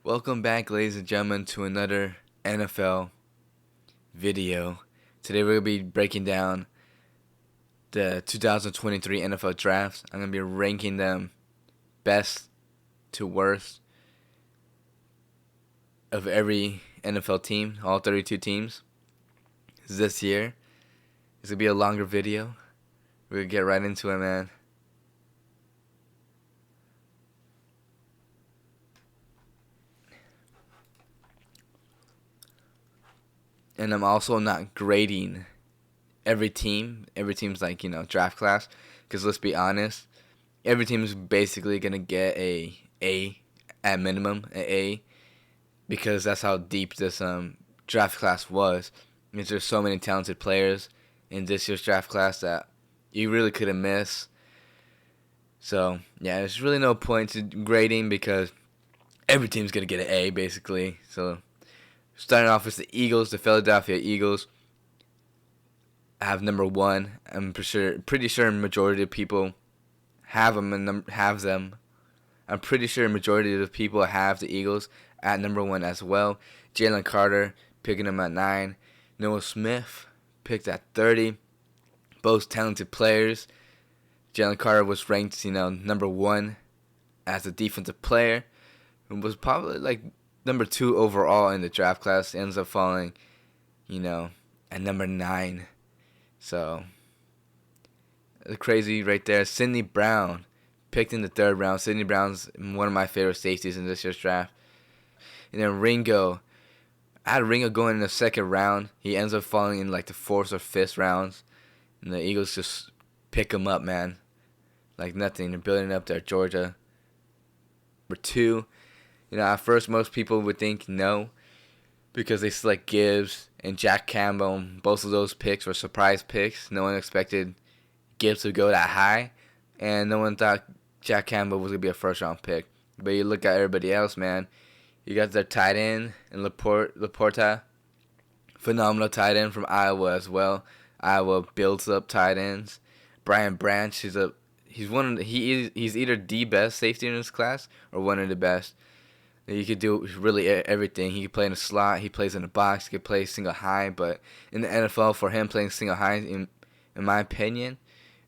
Welcome back, ladies and gentlemen, to another NFL video. Today we're going to be breaking down the 2023 NFL drafts. I'm going to be ranking them best to worst of every NFL team, all 32 teams. This year, it's going to be a longer video. We're going to get right into it, man. And I'm also not grading every team. Every team's like, draft class. Because let's be honest, every team is basically going to get a A at minimum, an A. Because that's how deep this draft class was. Because there's so many talented players in this year's draft class that you really couldn't miss. So, yeah, there's really no point to grading because every team's going to get an A, basically. So, starting off with the Eagles, the Philadelphia Eagles. I have number one. I'm pretty sure a majority of people have them and have them. I'm pretty sure a majority of the people have the Eagles at number one as well. Jalen Carter picking them at 9. Noah Smith picked at 30. Both talented players. Jalen Carter was ranked, number one as a defensive player. And was probably like number 2 overall in the draft class. Ends up falling, at number 9. So, crazy right there. Sidney Brown picked in the 3rd round. Sidney Brown's one of my favorite safeties in this year's draft. And then Ringo. I had Ringo going in the 2nd round. He ends up falling in like the 4th or 5th rounds. And the Eagles just pick him up, man. Like nothing. They're building up their Georgia. Number 2. At first most people would think no. Because they select Gibbs and Jack Campbell. Both of those picks were surprise picks. No one expected Gibbs to go that high. And no one thought Jack Campbell was going to be a first-round pick. But you look at everybody else, man. You got their tight end in Laporta. Phenomenal tight end from Iowa as well. Iowa builds up tight ends. Brian Branch, he's either the best safety in his class or one of the best. He could do really everything. He could play in a slot. He plays in a box. He could play single high. But in the NFL, for him playing single high, in my opinion,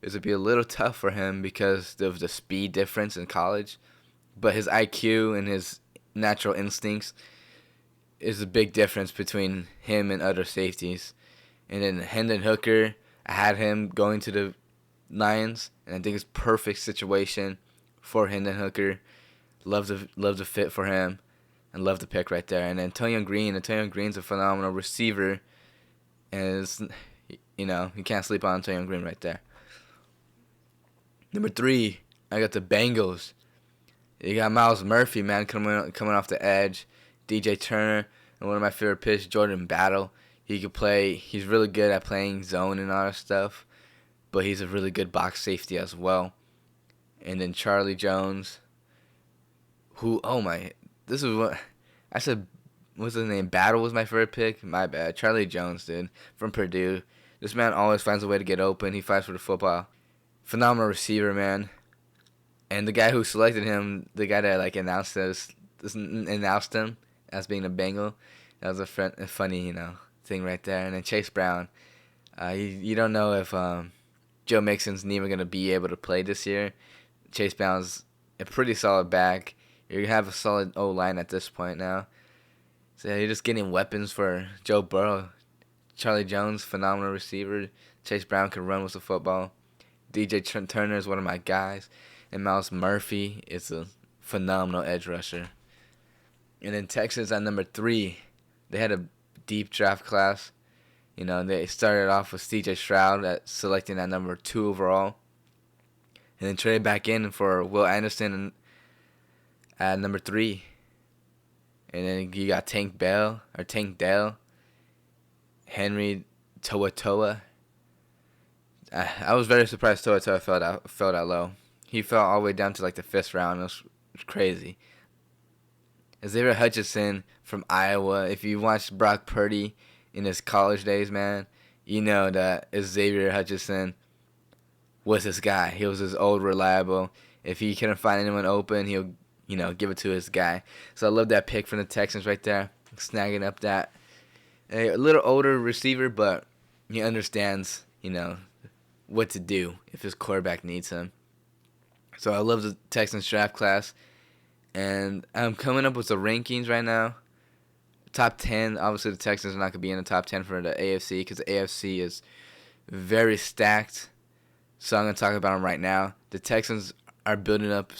it would be a little tough for him because of the speed difference in college. But his IQ and his natural instincts is a big difference between him and other safeties. And then Hendon Hooker, I had him going to the Lions, and I think it's perfect situation for Hendon Hooker. Love the fit for him, and love the pick right there. And Antonio Green's a phenomenal receiver, and it's, you can't sleep on Antonio Green right there. Number 3, I got the Bengals. You got Myles Murphy, man, coming off the edge. DJ Turner, and one of my favorite picks, Jordan Battle. He could play. He's really good at playing zone and all that stuff, but he's a really good box safety as well. And then Charlie Jones, this is what I said. What's his name? Battle was my favorite pick. My bad. Charlie Jones, dude, from Purdue. This man always finds a way to get open. He fights for the football. Phenomenal receiver, man. And the guy who selected him, the guy that announced him as being a Bengal, that was a funny, thing right there. And then Chase Brown, you don't know if Joe Mixon's even gonna be able to play this year. Chase Brown's a pretty solid back. You have a solid O-line at this point now. So you're just getting weapons for Joe Burrow. Charlie Jones, phenomenal receiver. Chase Brown can run with the football. DJ Turner is one of my guys. And Myles Murphy is a phenomenal edge rusher. And then Texans at number 3. They had a deep draft class. They started off with C.J. Stroud selecting at number 2 overall. And then traded back in for Will Anderson at number 3. And then you got Tank Dell, Henry To'oTo'o. I was very surprised To'oTo'o fell that low. He fell all the way down to like the 5th round. It was crazy. Xavier Hutchinson from Iowa. If you watched Brock Purdy in his college days, man, you know that Xavier Hutchinson was this guy. He was his old reliable. If he couldn't find anyone open, he'll give it to his guy. So I love that pick from the Texans right there, snagging up that a little older receiver, but he understands, what to do if his quarterback needs him. So I love the Texans draft class, and I'm coming up with the rankings right now. Top 10, obviously the Texans are not going to be in the top 10 for the AFC because the AFC is very stacked. So I'm going to talk about them right now. The Texans are building up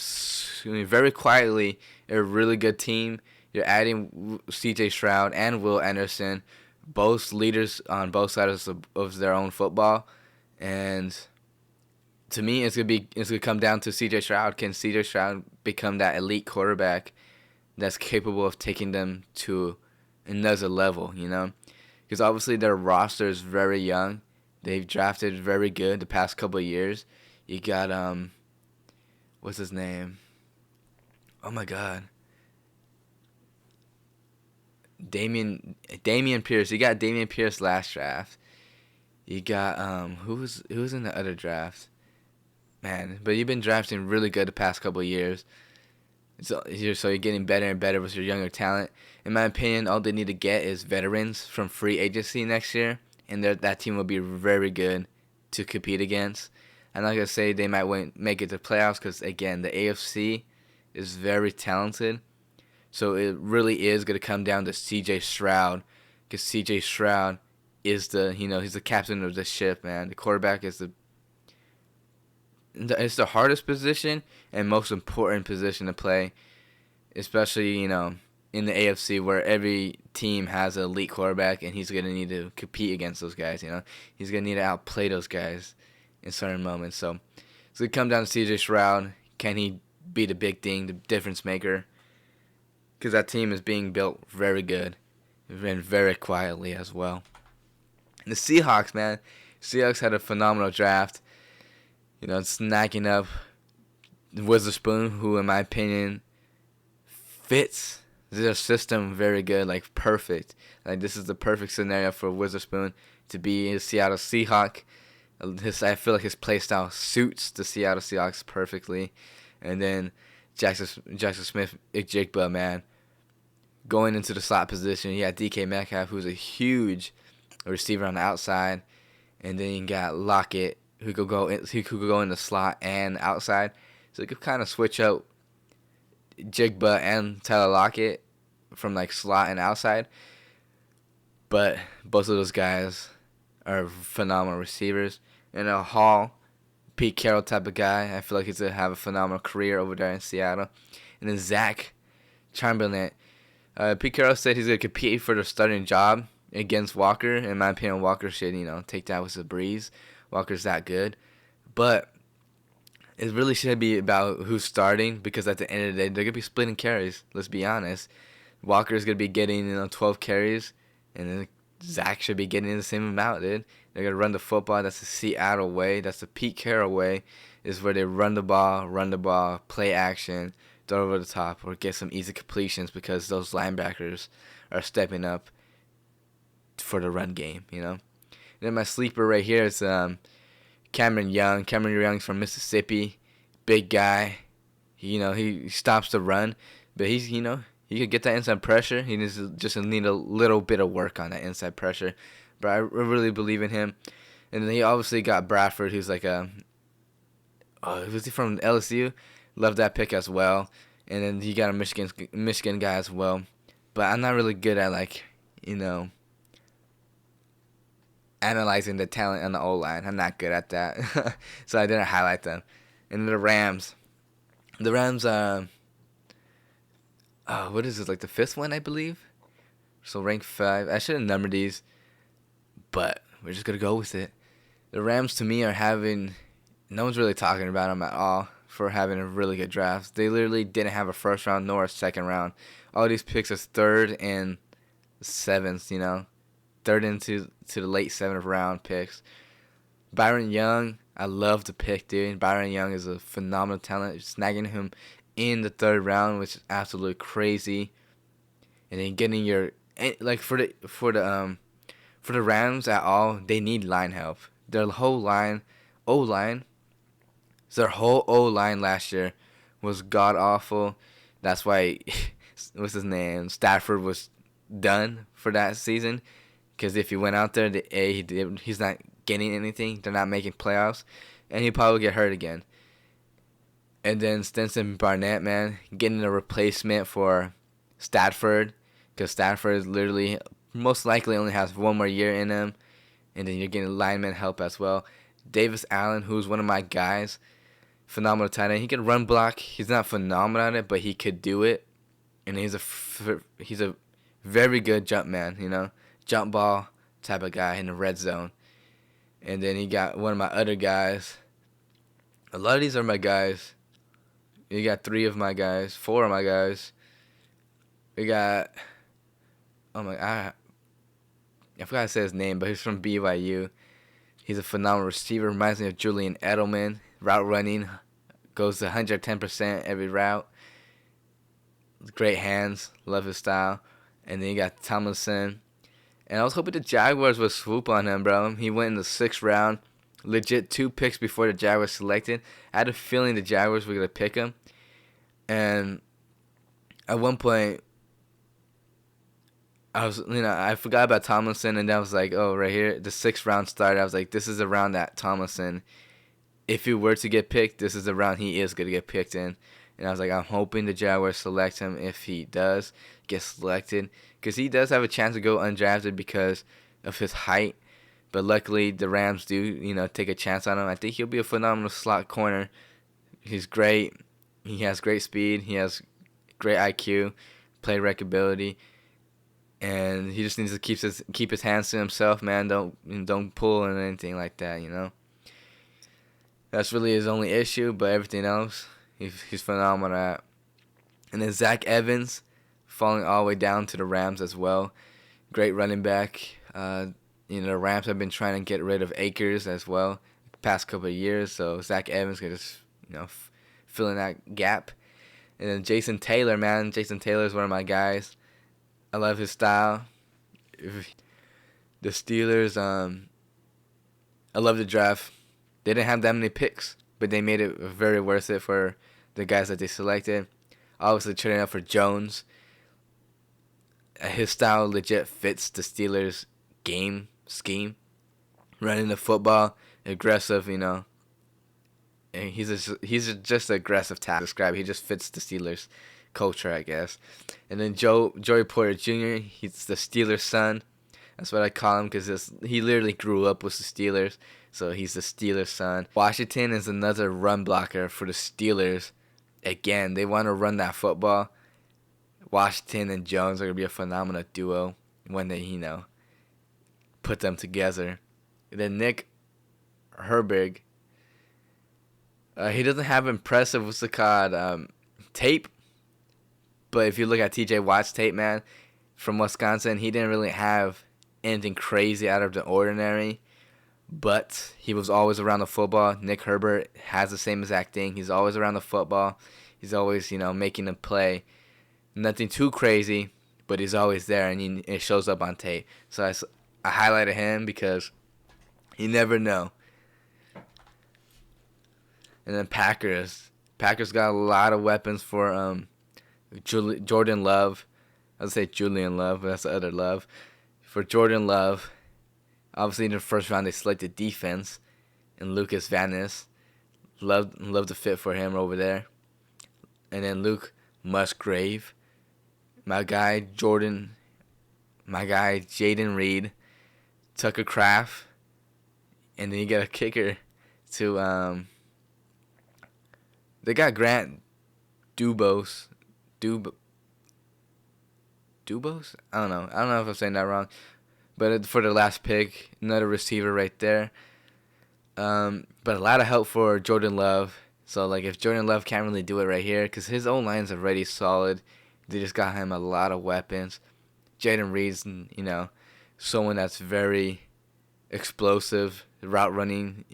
very quietly a really good team. You're adding C.J. Stroud and Will Anderson, both leaders on both sides of their own football. And to me, it's gonna come down to C.J. Stroud. Can C.J. Stroud become that elite quarterback that's capable of taking them to another level? Because obviously their roster is very young. They've drafted very good the past couple of years. You got what's his name? Oh my God. Damian Pierce. You got Damian Pierce last draft. You got who's in the other draft? Man, but you've been drafting really good the past couple of years. So you're getting better and better with your younger talent. In my opinion, all they need to get is veterans from free agency next year, and that team will be very good to compete against. I'm not gonna say they might make it to playoffs because again, the AFC is very talented. So it really is going to come down to C.J. Stroud, because C.J. Stroud is he's the captain of the ship, man. The quarterback is it's the hardest position and most important position to play, especially, in the AFC where every team has an elite quarterback and he's going to need to compete against those guys, He's going to need to outplay those guys in certain moments. So it's going to come down to C.J. Stroud. Can he be the big thing, the difference maker? Because that team is being built very good and very quietly as well. And the Seahawks, man. Seahawks had a phenomenal draft. Snacking up Witherspoon, who in my opinion fits their system very good, like perfect. Like this is the perfect scenario for Witherspoon to be a Seattle Seahawk. I feel like his play style suits the Seattle Seahawks perfectly. And then Jackson Smith, Jigba, man. Going into the slot position, you got DK Metcalf, who's a huge receiver on the outside, and then you got Lockett, who could go in the slot and outside, so you could kind of switch out Jigba and Tyler Lockett from like slot and outside. But both of those guys are phenomenal receivers. And a Hall, Pete Carroll type of guy, I feel like he's gonna have a phenomenal career over there in Seattle. And then Zach Chamberlain. Pete Carroll said he's going to compete for the starting job against Walker. In my opinion, Walker should, take that with a breeze. Walker's that good. But it really should be about who's starting, because at the end of the day, they're going to be splitting carries. Let's be honest. Walker's going to be getting, 12 carries, and then Zach should be getting the same amount, dude. They're going to run the football. That's the Seattle way. That's the Pete Carroll way, is where they run the ball, play action, throw over the top, or get some easy completions because those linebackers are stepping up for the run game, And then my sleeper right here is Cameron Young. Cameron Young's from Mississippi, big guy. He stops the run, but he could get that inside pressure. He just need a little bit of work on that inside pressure, but I really believe in him. And then he obviously got Bradford, who's like was he from LSU? Love that pick as well. And then you got a Michigan guy as well. But I'm not really good at, analyzing the talent on the O-line. I'm not good at that. So I didn't highlight them. And the Rams. The Rams, what is it, like the 5th one, I believe? So ranked 5. I should have numbered these, but we're just going to go with it. The Rams, to me, are having... No one's really talking about them at all for having a really good draft. They literally didn't have a first round nor a second round. All these picks are 3rd and 7th, 3rd into the late 7th round picks. Byron Young, I love the pick, dude. Byron Young is a phenomenal talent. Snagging him in the 3rd round, which is absolutely crazy. And then getting for the Rams at all, they need line help. Their whole O-line last year was god awful. That's why, what's his name? Stafford was done for that season. Because if he went out there, he's not getting anything. They're not making playoffs. And he'd probably get hurt again. And then Stinson Barnett, man, getting a replacement for Stafford. Because Stafford literally most likely only has one more year in him. And then you're getting lineman help as well. Davis Allen, who's one of my guys, phenomenal tight end. He can run block. He's not phenomenal at it, but he could do it. And he's a very good jump man, jump ball type of guy in the red zone. And then he got one of my other guys. A lot of these are my guys. You got 3 of my guys, 4 of my guys. We got, I forgot to say his name, but he's from BYU. He's a phenomenal receiver. Reminds me of Julian Edelman. Route running. Goes 110% every route. Great hands. Love his style. And then you got Tomlinson. And I was hoping the Jaguars would swoop on him, bro. He went in the 6th round. Legit 2 picks before the Jaguars selected. I had a feeling the Jaguars were going to pick him. And at one point, I forgot about Tomlinson, and I was like, oh, right here, the 6th round started. I was like, this is the round that Tomlinson, if he were to get picked, this is the round he is going to get picked in. And I was like, I'm hoping the Jaguars select him if he does get selected. Because he does have a chance to go undrafted because of his height. But luckily, the Rams do, take a chance on him. I think he'll be a phenomenal slot corner. He's great. He has great speed. He has great IQ, play rec ability. And he just needs to keep his hands to himself, man. Don't pull and anything like that, That's really his only issue, but everything else, he's phenomenal at. And then Zach Evans, falling all the way down to the Rams as well. Great running back. The Rams have been trying to get rid of Akers as well the past couple of years, so Zach Evans can just, fill in that gap. And then Jason Taylor, man. Jason Taylor is one of my guys. I love his style. The Steelers, I love the draft. They didn't have that many picks, but they made it very worth it for the guys that they selected. Obviously, trading up for Jones. His style legit fits the Steelers' game scheme. Running the football, aggressive, And he's just an aggressive tackle. Describe. He just fits the Steelers' culture, I guess. And then Joey Porter Jr., he's the Steelers' son. That's what I call him because he literally grew up with the Steelers, so he's the Steelers' son. Washington is another run blocker for the Steelers. Again, they want to run that football. Washington and Jones are going to be a phenomenal duo when they, put them together. And then Nick Herbig, he doesn't have impressive, tape. But if you look at TJ Watt's tape, man, from Wisconsin, he didn't really have anything crazy out of the ordinary. But he was always around the football. Nick Herbig has the same exact thing. He's always around the football. He's always, making a play. Nothing too crazy, but he's always there, and it shows up on tape. So I highlighted him because you never know. And then Packers. Packers got a lot of weapons for Jordan Love. I would say Julian Love, but that's the other Love. For Jordan Love, obviously in the first round they selected defense and Lucas Van Ness. Love the fit for him over there. And then Luke Musgrave. My guy Jaden Reed. Tucker Kraft. And then you got a kicker to they got Grant Dubose. Dubose? I don't know if I'm saying that wrong. But for the last pick, another receiver right there. But a lot of help for Jordan Love. So, if Jordan Love can't really do it right here, because his own line's already solid. They just got him a lot of weapons. Jaden Reed's, someone that's very explosive. Route running,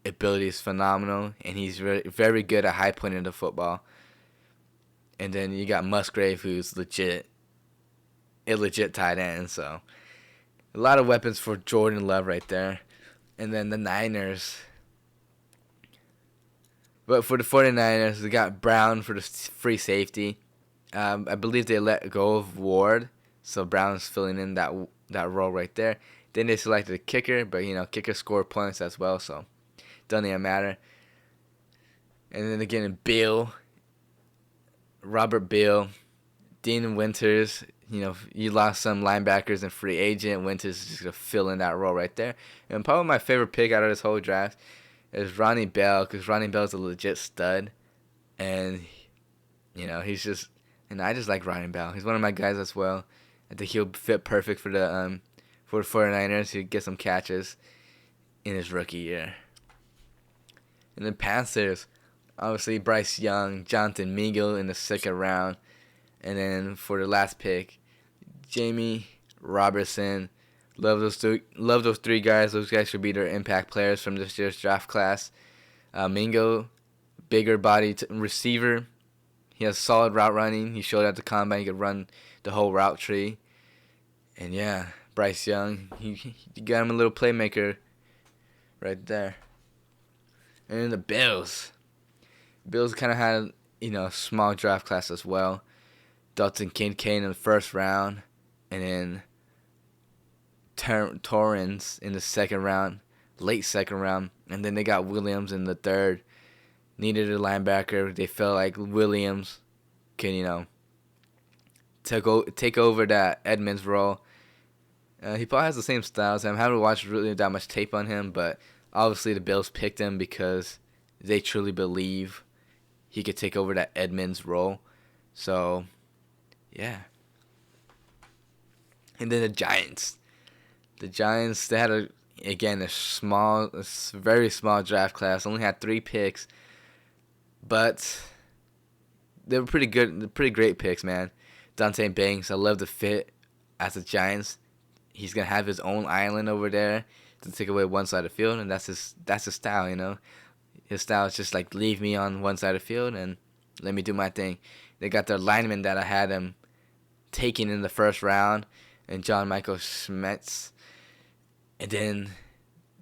ability is phenomenal. And he's very, very good at high pointing the football. And then you got Musgrave, who's a legit tight end. So, a lot of weapons for Jordan Love right there. And then the Niners. But for the 49ers, they got Brown for the free safety. I believe they let go of Ward, so Brown's filling in that role right there. Then they selected a kicker, but kicker scored points as well, so doesn't even matter. And then again, Robert Beal, Dean Winters. You lost some linebackers and free agent. Winters is just gonna fill in that role right there. And probably my favorite pick out of this whole draft is Ronnie Bell, because Ronnie Bell's a legit stud, and he's just, and I just like Ronnie Bell. He's one of my guys as well. I think he'll fit perfect for the 49ers. He'll get some catches in his rookie year. And then Panthers, obviously Bryce Young, Jonathan Mingo in the second round, and then for the last pick, Jamie Robertson. Love those three guys. Those guys should be their impact players from this year's draft class. Mingo, bigger body receiver. He has solid route running. He showed at the combine he could run the whole route tree. And yeah, Bryce Young, you got him a little playmaker right there. And then the Bills. Bills kind of had a small draft class as well. Dalton Kincaid in the first round, and then Torrens in the second round, late second round, and then they got Williams in the third. Needed a linebacker. They felt like Williams can, take over that Edmonds role. He probably has the same style as him. I haven't watched really that much tape on him, but obviously the Bills picked him because they truly believe he could take over that Edmonds role. So, yeah. And then the Giants. The Giants, they had a very small draft class. Only had 3 picks, but they were pretty good. They're pretty great picks, man. Dante Banks, I love the fit as the Giants. He's gonna have his own island over there to take away one side of the field, and that's his style. His style is just like, leave me on one side of the field and let me do my thing. They got their lineman that I had him taking in the first round, and John Michael Schmitz. And then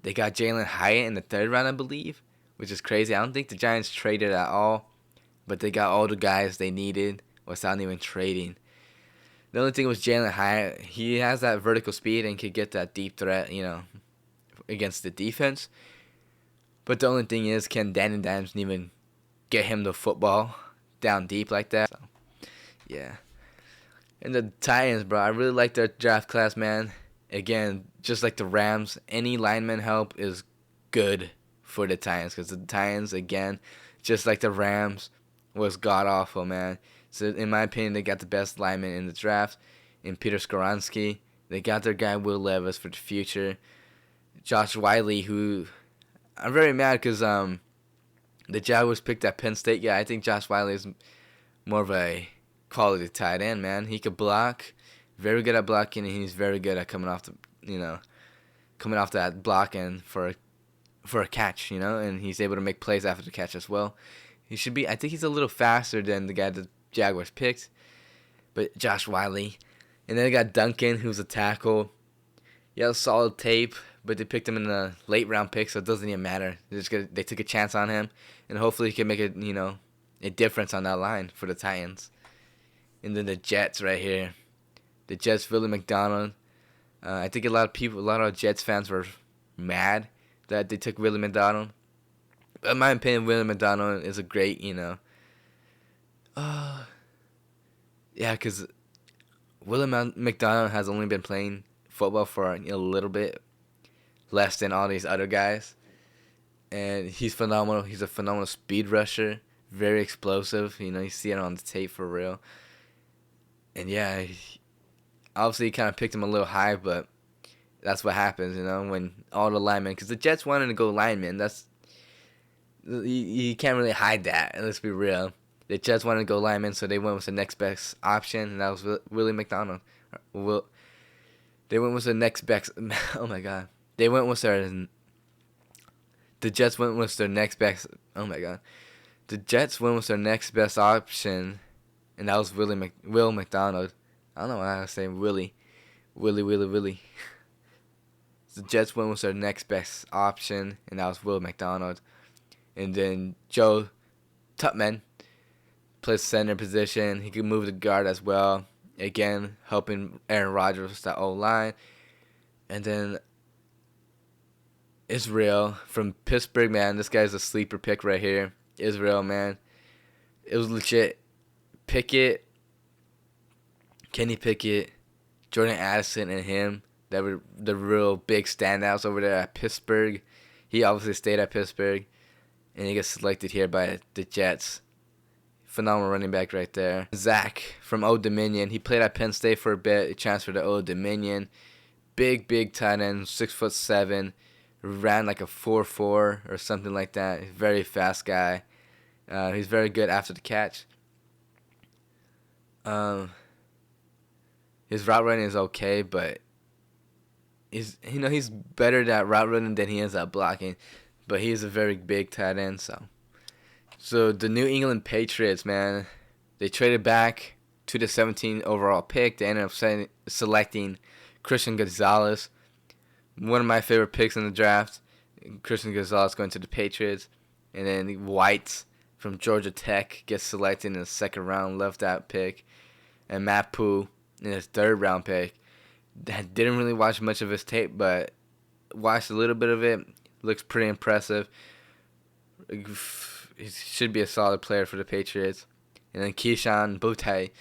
they got Jalen Hyatt in the third round, I believe, which is crazy. I don't think the Giants traded at all, but they got all the guys they needed without even trading. The only thing was Jalen Hyatt. He has that vertical speed and could get that deep threat, against the defense. But the only thing is, can Danny Dimes even get him the football down deep like that? So, yeah. And the Titans, bro, I really like their draft class, man. Again, just like the Rams, any lineman help is good for the Titans, because the Titans, again, just like the Rams, was god-awful, man. So, in my opinion, they got the best lineman in the draft in Peter Skoronski. They got their guy Will Levis for the future. Josh Wiley, who I'm very mad because the Jaguars picked that Penn State guy. I think Josh Wiley is more of a quality tight end, man. He could block, very good at blocking, and he's very good at coming off that block and for a catch, and he's able to make plays after the catch as well. I think he's a little faster than the guy the Jaguars picked, but Josh Wiley. And then they got Duncan, who's a tackle. He has solid tape, but they picked him in the late round pick, so it doesn't even matter. They took a chance on him, and hopefully he can make a difference on that line for the Titans. And then the Jets right here. The Jets, Willie McDonald. I think a lot of Jets fans were mad that they took Willie McDonald. But in my opinion, Willie McDonald is a great, because Willie McDonald has only been playing football for a little bit less than all these other guys. And he's phenomenal. He's a phenomenal speed rusher. Very explosive. You see it on the tape for real. And yeah, obviously he kind of picked him a little high, but that's what happens, when all the linemen, because the Jets wanted to go linemen. You can't really hide that. Let's be real. The Jets wanted to go linemen, so they went with the next best option, and that was Willie McDonald. They went with the next best. Oh my God. The Jets went with their next best. Oh my God. The Jets went with their next best option, and that was Will McDonald. I don't know why I was saying Willie. The Jets went with their next best option, and that was Will McDonald. And then Joe Tupman plays center position. He can move the guard as well. Again, helping Aaron Rodgers with that O-line. And then Israel from Pittsburgh, man. This guy's a sleeper pick right here. Israel, man. It was legit. Pickett, Kenny Pickett, Jordan Addison, and him. That were the real big standouts over there at Pittsburgh. He obviously stayed at Pittsburgh. And he gets selected here by the Jets. Phenomenal running back right there. Zach from Old Dominion. He played at Penn State for a bit. He transferred to Old Dominion. Big tight end, 6'7". Ran like a 4.4 or something like that. Very fast guy. He's very good after the catch. His route running is okay, but he's better at route running than he is at blocking. But he's a very big tight end, So the New England Patriots, man, they traded back to the 17 overall pick. They ended up selecting Christian Gonzalez, one of my favorite picks in the draft. Christian Gonzalez going to the Patriots. And then White from Georgia Tech gets selected in the second round. Love that pick. And Matt Pooh in his third round pick. Didn't really watch much of his tape, but watched a little bit of it. Looks pretty impressive. He should be a solid player for the Patriots. And then Keyshawn Butte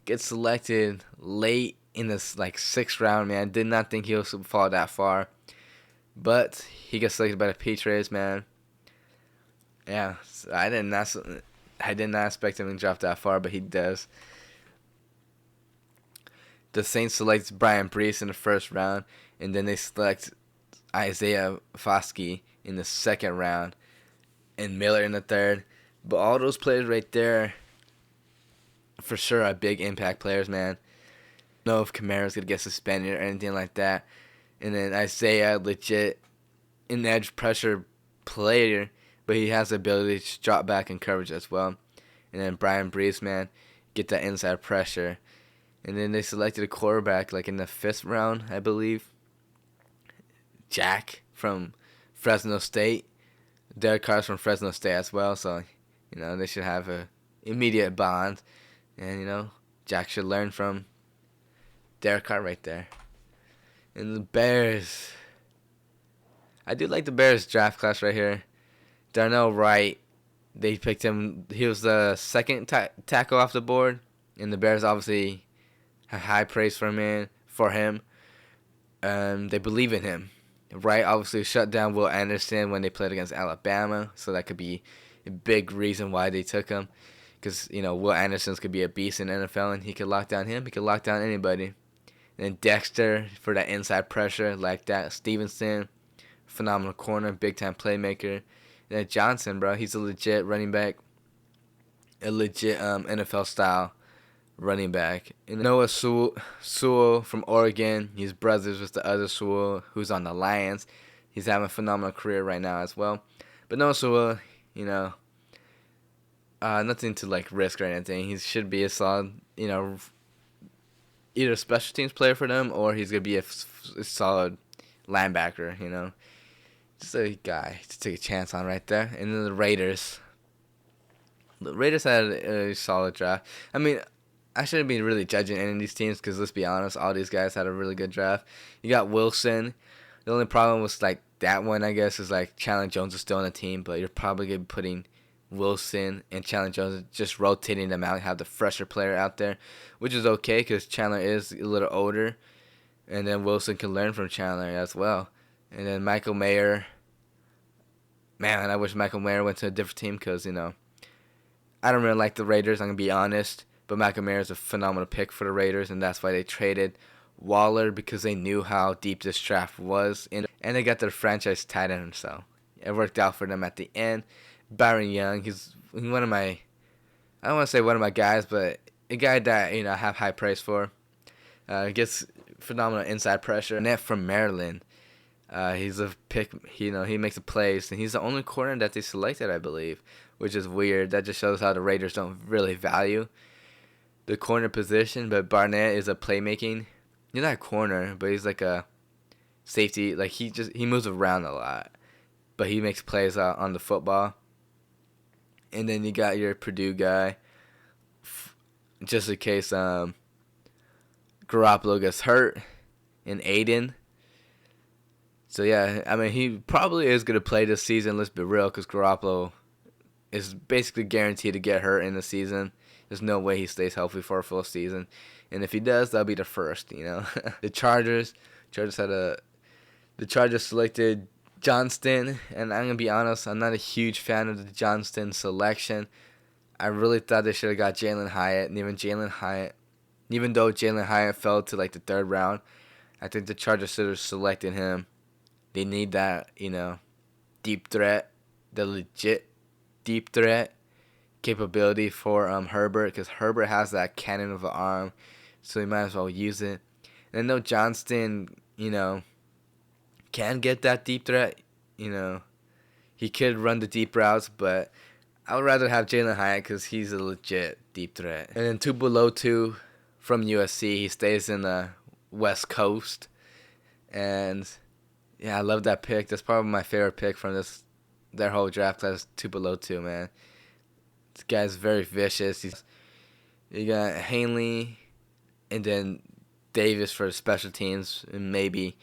gets selected late in this sixth round, man. Did not think he'll fall that far. But he gets selected by the Patriots, man. Yeah, so I did not expect him to drop that far, but he does. The Saints select Brian Brees in the first round, and then they select Isaiah Foskey in the second round, and Miller in the third. But all those players right there, for sure, are big impact players, man. I don't know if Kamara's going to get suspended or anything like that. And then Isaiah, legit, an edge pressure player, but he has the ability to drop back in coverage as well. And then Brian Brees, man, get that inside pressure. And then they selected a quarterback in the fifth round, I believe. Jack from Fresno State. Derek Carr's from Fresno State as well, so they should have a immediate bond. And Jack should learn from Derek Carr right there. And the Bears. I do like the Bears draft class right here. Darnell Wright. They picked him. He was the second tackle off the board. And the Bears obviously have high praise for him. They believe in him. Wright obviously shut down Will Anderson when they played against Alabama. So that could be a big reason why they took him. Because, Will Anderson could be a beast in the NFL. And he could lock down him. He could lock down anybody. And Dexter for that inside pressure like that. Stevenson, phenomenal corner, big-time playmaker. And then Johnson, bro, he's a legit running back. A legit NFL-style running back. And Noah Sewell from Oregon. He's brothers with the other Sewell who's on the Lions. He's having a phenomenal career right now as well. But Noah Sewell, nothing to risk or anything. He should be a solid, either a special teams player for them or he's going to be a solid linebacker, Just a guy to take a chance on right there. And then the Raiders. The Raiders had a solid draft. I mean, I shouldn't be really judging any of these teams because, let's be honest, all these guys had a really good draft. You got Wilson. The only problem was, that one, I guess, is, Chandler Jones is still on the team, but you're probably going to be putting Wilson and Chandler Jones, just rotating them out, have the fresher player out there, which is okay because Chandler is a little older, and then Wilson can learn from Chandler as well. And then Michael Mayer, man, I wish Michael Mayer went to a different team because, I don't really like the Raiders, I'm going to be honest, but Michael Mayer is a phenomenal pick for the Raiders, and that's why they traded Waller because they knew how deep this draft was, and they got their franchise tight end, so it worked out for them at the end. Byron Young, he's one of my, I don't want to say one of my guys, but a guy that, I have high praise for. Gets phenomenal inside pressure. Net from Maryland. He's a pick, he makes the plays, and he's the only corner that they selected, I believe, which is weird. That just shows how the Raiders don't really value the corner position, but Barnett is a playmaking. He's not a corner, but he's like a safety. He moves around a lot, but he makes plays on the football. And then you got your Purdue guy, just in case Garoppolo gets hurt, and Aiden. So yeah, I mean he probably is gonna play this season. Let's be real, because Garoppolo is basically guaranteed to get hurt in the season. There's no way he stays healthy for a full season, and if he does, that'll be the first. The Chargers selected Johnston, and I'm gonna be honest, I'm not a huge fan of the Johnston selection. I really thought they should have got Jalen Hyatt, and even though Jalen Hyatt fell to like the third round, I think the Chargers should have selected him. They need that, deep threat, the legit deep threat capability for Herbert, because Herbert has that cannon of an arm, so he might as well use it. And I know Johnston, can get that deep threat. He could run the deep routes, but I would rather have Jalen Hyatt because he's a legit deep threat. And then Tuipulotu from USC, he stays in the West Coast, and yeah, I love that pick. That's probably my favorite pick from their whole draft class. Tuipulotu, man. This guy's very vicious. You got Hanley, and then Davis for the special teams, and maybe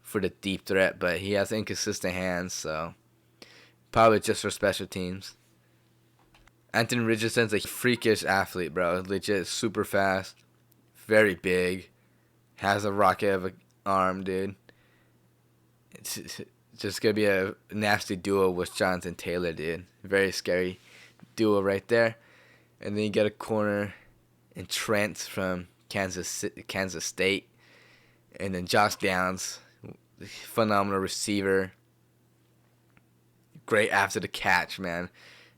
for the deep threat, but he has inconsistent hands, so probably just for special teams. Anthony Richardson's a freakish athlete, bro. Legit super fast, very big, has a rocket of an arm, dude. It's just gonna be a nasty duo with Jonathan Taylor, dude. Very scary duo right there. And then you get a corner in Trent from Kansas State, and then Josh Downs, phenomenal receiver, great after the catch, man.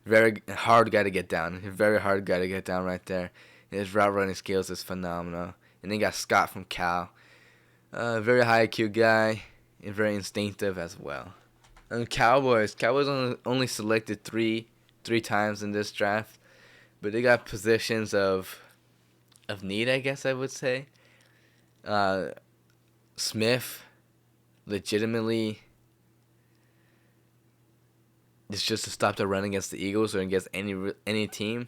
Very hard guy to get down. Very hard guy to get down right there. And his route running skills is phenomenal. And then you got Scott from Cal, very high IQ guy and very instinctive as well. And Cowboys only selected three times in this draft, but they got positions of need, I guess I would say. Smith, legitimately, it's just to stop the run against the Eagles or against any team.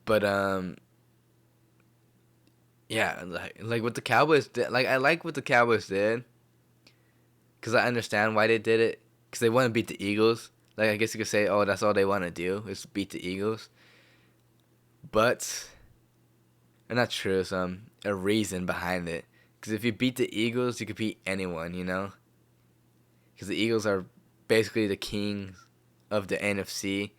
But yeah, like what the Cowboys did. Like I like what the Cowboys did, cause I understand why they did it. Cause they want to beat the Eagles. Like I guess you could say, oh, that's all they want to do is beat the Eagles. But, and not true. There's a reason behind it. Cause if you beat the Eagles, you could beat anyone, Cause the Eagles are basically the kings of the NFC.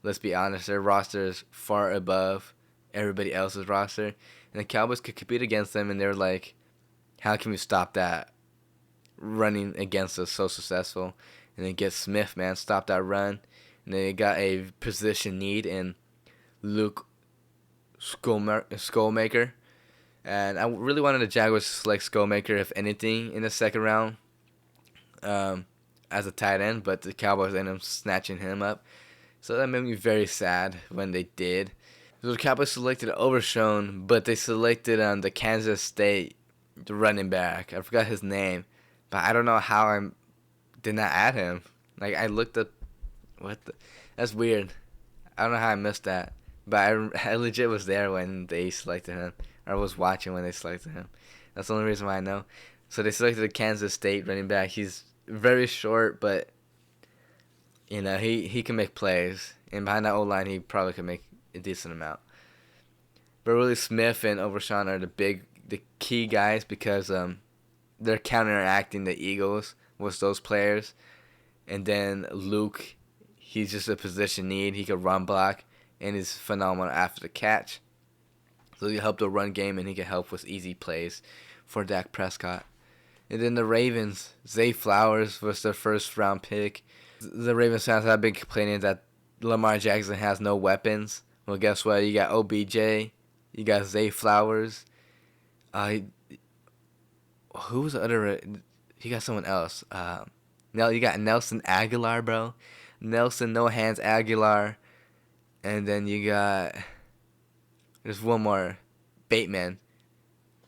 Let's be honest, their roster is far above everybody else's roster. And the Cowboys could compete against them, and they're like, how can we stop that running against us so successful? And then get Smith, man, stop that run. And then they got a position need in Luke Schoonmaker. And I really wanted the Jaguars to select Schoonmaker, if anything, in the second round as a tight end, but the Cowboys ended up snatching him up. So that made me very sad when they did. So the Cowboys selected Overshown, but they selected the Kansas State running back. I forgot his name, but I don't know how I did not add him. Like I looked up, that's weird. I don't know how I missed that, but I legit was there when they selected him. I was watching when they selected him. That's the only reason why I know. So they selected the Kansas State running back. He's very short, but he can make plays. And behind that O-line, he probably could make a decent amount. But really, Smith and Overshown are the key guys because they're counteracting the Eagles with those players. And then Luke, he's just a position need. He could run block, and he's phenomenal after the catch. So he help the run game, and he can help with easy plays for Dak Prescott. And then the Ravens, Zay Flowers was their first round pick. The Ravens fans have been complaining that Lamar Jackson has no weapons. Well, guess what? You got OBJ, you got Zay Flowers. Who was the other? You got someone else. Now you got Nelson Aguilar, bro. Nelson No Hands Aguilar, and then you got. There's one more, Bateman.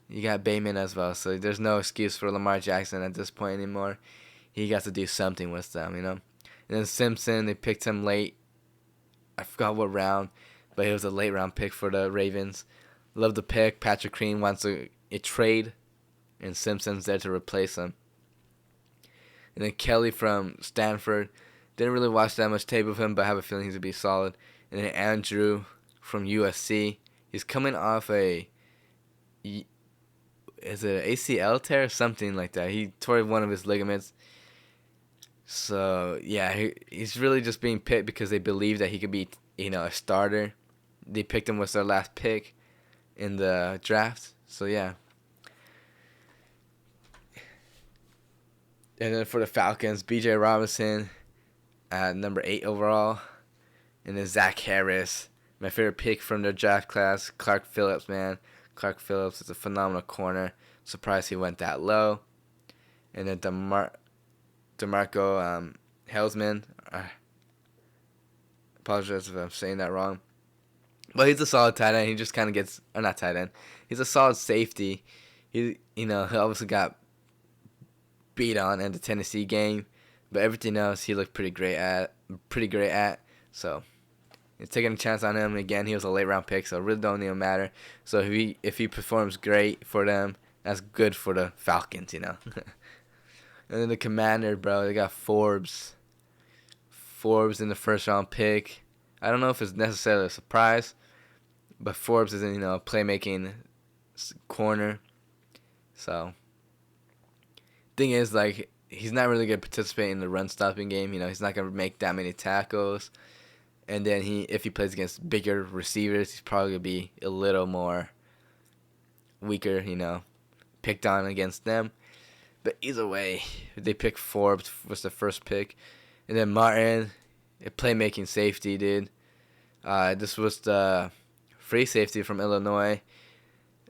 You got Bateman as well, so there's no excuse for Lamar Jackson at this point anymore. He got to do something with them, And then Simpson, they picked him late I forgot what round, but it was a late round pick for the Ravens. Love the pick. Patrick Queen wants a trade, and Simpson's there to replace him. And then Kelly from Stanford. Didn't really watch that much tape of him, but I have a feeling he's going to be solid. And then Andrew from USC. He's coming off is it an ACL tear or something like that? He tore one of his ligaments. So, yeah, he's really just being picked because they believe that he could be, a starter. They picked him with their last pick in the draft. So, yeah. And then for the Falcons, B.J. Robinson at number 8 overall. And then Zach Harris, my favorite pick from their draft class. Clark Phillips, man. Clark Phillips is a phenomenal corner. Surprised he went that low. And then DeMarco Hellsman. Apologize if I'm saying that wrong. But he's a solid tight end. He just kind of gets... Or not tight end. He's a solid safety. He obviously got beat on in the Tennessee game, but everything else he looked pretty great at. So he's taking a chance on him. Again, he was a late round pick, so it really don't even matter. So if he performs great for them, that's good for the Falcons, And then the Commander, bro, they got Forbes in the first round pick. I don't know if it's necessarily a surprise, but Forbes is in a playmaking corner. So thing is, like, he's not really going to participate in the run-stopping game. He's not going to make that many tackles. And then if he plays against bigger receivers, he's probably going to be a little more weaker, picked on against them. But either way, they picked Forbes was the first pick. And then Martin, a playmaking safety, dude. This was the free safety from Illinois.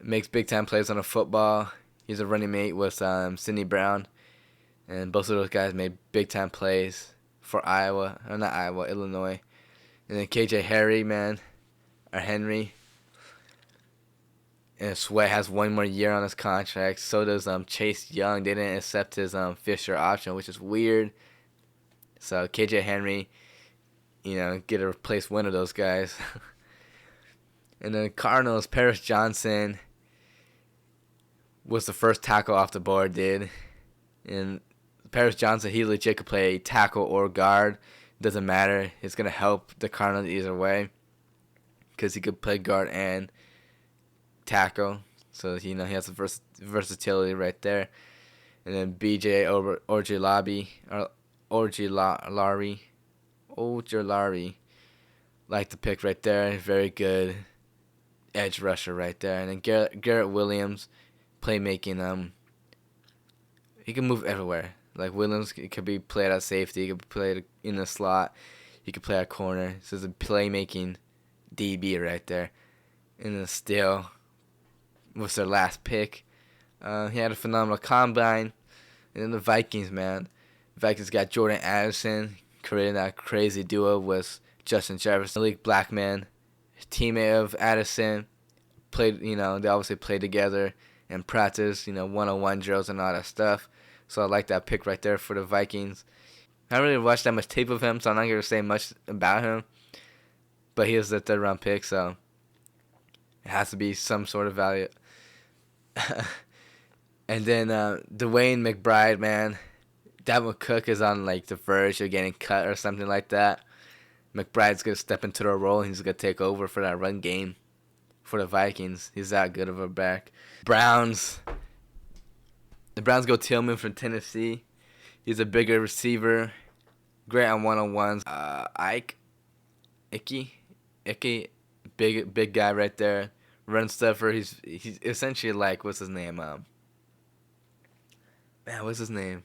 Makes big-time plays on the football. He's a running mate with Sidney Brown. And both of those guys made big-time plays for Illinois. And then KJ Henry. And Sweat has one more year on his contract. So does Chase Young. They didn't accept his fifth-year option, which is weird. So KJ Henry, get to replace one of those guys. And then Cardinals, Paris Johnson was the first tackle off the board, dude. And Paris Johnson, he legit could play tackle or guard. Doesn't matter. It's going to help the Cardinals either way because he could play guard and tackle. So, he has the versatility right there. And then BJ Ojulari, like the pick right there. Very good edge rusher right there. And then Garrett Williams, playmaking. He can move everywhere. Like Williams, he could be played at safety. He could play in the slot. He could play at corner. So it's a playmaking DB right there. And then still was their last pick. He had a phenomenal combine. And then the Vikings, man. Vikings got Jordan Addison, creating that crazy duo with Justin Jefferson. Malik Blackman, teammate of Addison. Played, they obviously played together and practice, one-on-one drills and all that stuff. So I like that pick right there for the Vikings. I haven't really watched that much tape of him, so I'm not going to say much about him. But he is the third-round pick, so it has to be some sort of value. And then Dwayne McBride, man. Dalvin Cook is on, the verge of getting cut or something like that. McBride's going to step into the role, and he's going to take over for that run game for the Vikings. He's that good of a back. The Browns go Tillman from Tennessee. He's a bigger receiver. Great on one-on-ones. Icky, big guy right there. Run stuffer. He's essentially like, what's his name? What's his name?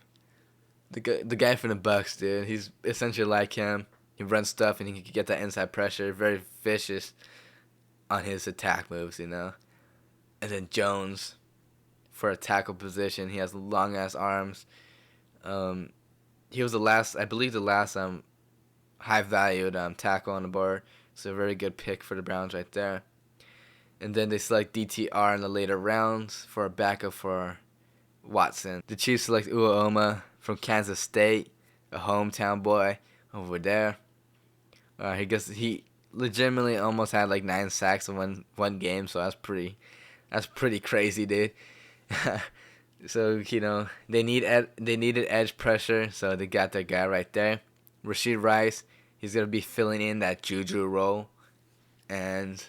The guy from the Bucks, dude. He's essentially like him. He runs stuff and he can get that inside pressure. Very vicious on his attack moves, And then Jones for a tackle position. He has long ass arms. He was the last high valued tackle on the board. So a very good pick for the Browns right there. And then they select DTR in the later rounds for a backup for Watson. The Chiefs select Uoma from Kansas State, a hometown boy over there. legitimately almost had like 9 sacks in one game. So that's pretty crazy, dude. So they needed edge pressure, so they got their guy right there, Rashid Rice. He's gonna be filling in that Juju role, and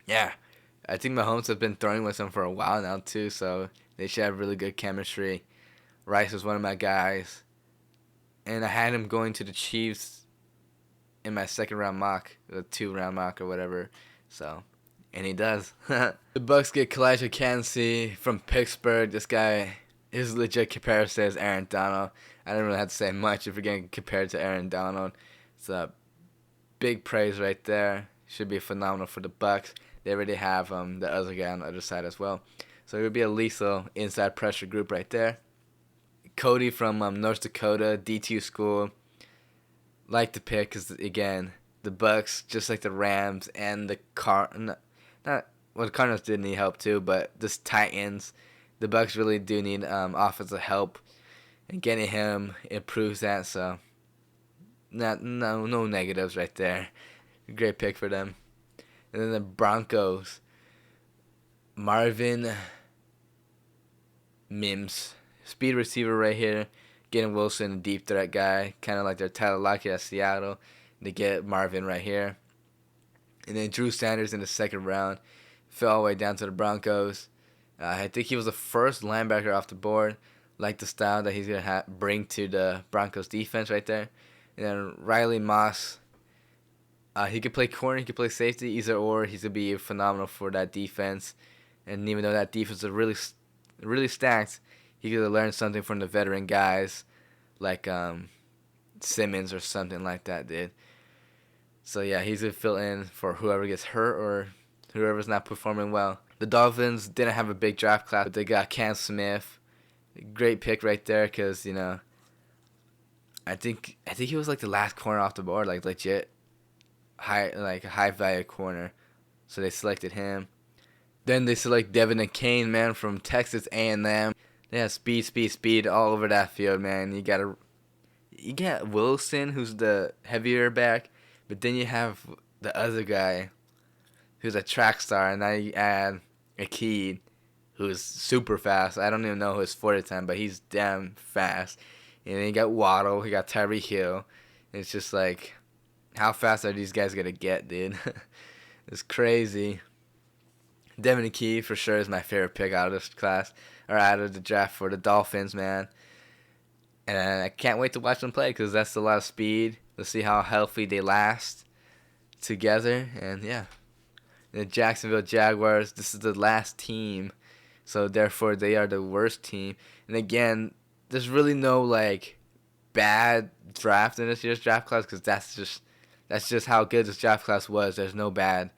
yeah, I think Mahomes has been throwing with him for a while now too, so they should have really good chemistry. Rice was one of my guys, and I had him going to the Chiefs in my second round mock, the 2 round mock or whatever. So, and he does. The Bucks get Kalijah Kancey from Pittsburgh. This guy is legit comparison as Aaron Donald. I don't really have to say much if you're getting compared to Aaron Donald. It's a big praise right there. Should be phenomenal for the Bucks. They already have the other guy on the other side as well. So it would be a lethal inside pressure group right there. Cody from North Dakota, D2 school. Like the pick because, again, the Bucks, just like the Rams and the the Cardinals did need help too, but this Titans, the Bucks really do need offensive help, and getting him improves that. So, no negatives right there. Great pick for them. And then the Broncos, Marvin Mims, speed receiver right here. Getting Wilson, a deep threat guy, kind of like their Tyler Lockett at Seattle. They get Marvin right here. And then Drew Sanders in the second round. Fell all the way down to the Broncos. I think he was the first linebacker off the board. Like the style that he's going to bring to the Broncos defense right there. And then Riley Moss. He could play corner, he could play safety, either or. He's going to be phenomenal for that defense. And even though that defense is really stacked, he could learn something from the veteran guys like Simmons or something like that, dude. So, yeah, he's going to fill in for whoever gets hurt or whoever's not performing well. The Dolphins didn't have a big draft class, but they got Cam Smith. Great pick right there because, I think he was like the last corner off the board, like legit high value corner. So they selected him. Then they select Devin Akane, man, from Texas A&M. They have speed all over that field, man. You got Wilson, who's the heavier back, but then you have the other guy, who's a track star, and now you add Akeem, who's super fast. I don't even know his 40 time, but he's damn fast. And then you got Waddle, you got Tyreek Hill. It's just like, how fast are these guys gonna get, dude? It's crazy. Devin Akey for sure is my favorite pick out of this class, or out of the draft for the Dolphins, man. And I can't wait to watch them play because that's a lot of speed. Let's see how healthy they last together. And yeah, the Jacksonville Jaguars, this is the last team, so therefore they are the worst team. And again, there's really no like bad draft in this year's draft class because that's just how good this draft class was. There's no bad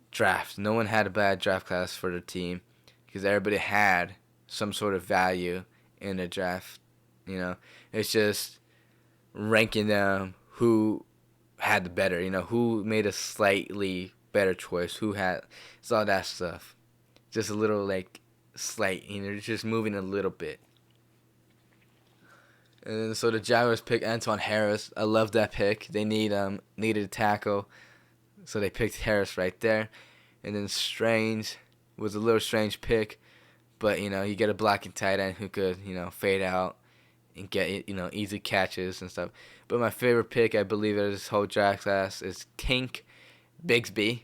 draft. No one had a bad draft class for the team because everybody had some sort of value in the draft. It's just ranking them who had the better, who made a slightly better choice, who had, it's all that stuff. Just a little like slight, just moving a little bit. And then, so the Jaguars pick Antoine Harris. I love that pick. They needed a tackle, so they picked Harris right there. And then Strange was a little strange pick, but you get a blocking tight end who could fade out and get easy catches and stuff. But my favorite pick, I believe, of this whole draft class is Tank Bigsby.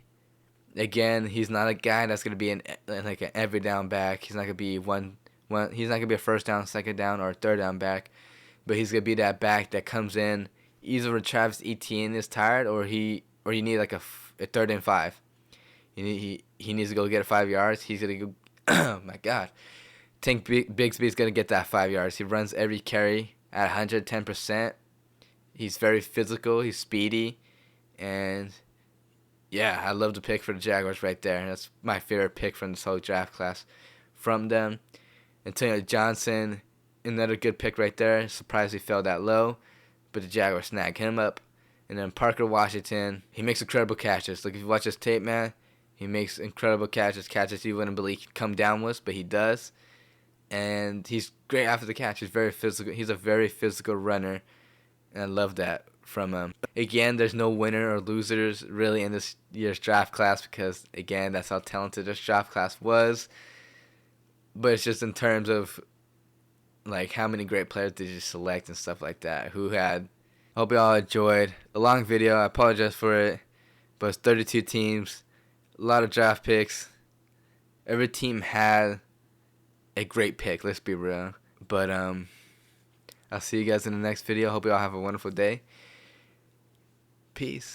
Again, he's not a guy that's gonna be like an every down back. He's not gonna be one. He's not gonna be a first down, second down, or a third down back. But he's gonna be that back that comes in either when Travis Etienne is tired or you need like a 3rd and 5. He needs to go get 5 yards. He's gonna go. Oh my God, Tank Bigsby is gonna get that 5 yards. He runs every carry at 110%. He's very physical. He's speedy, and yeah, I love the pick for the Jaguars right there. That's my favorite pick from this whole draft class from them. Antonio Johnson, another good pick right there. Surprised he fell that low, but the Jaguars snagged him up. And then Parker Washington, he makes incredible catches. Like, if you watch his tape, man, he makes incredible catches you wouldn't believe he could come down with, but he does. And he's great after the catch. He's very physical. He's a very physical runner, and I love that from again, there's no winner or losers really in this year's draft class because again, that's how talented this draft class was. But it's just in terms of like how many great players did you select and stuff like that. Who had? Hope y'all enjoyed a long video. I apologize for it, but it's 32 teams, a lot of draft picks. Every team had a great pick. Let's be real. But I'll see you guys in the next video. Hope y'all have a wonderful day. Peace.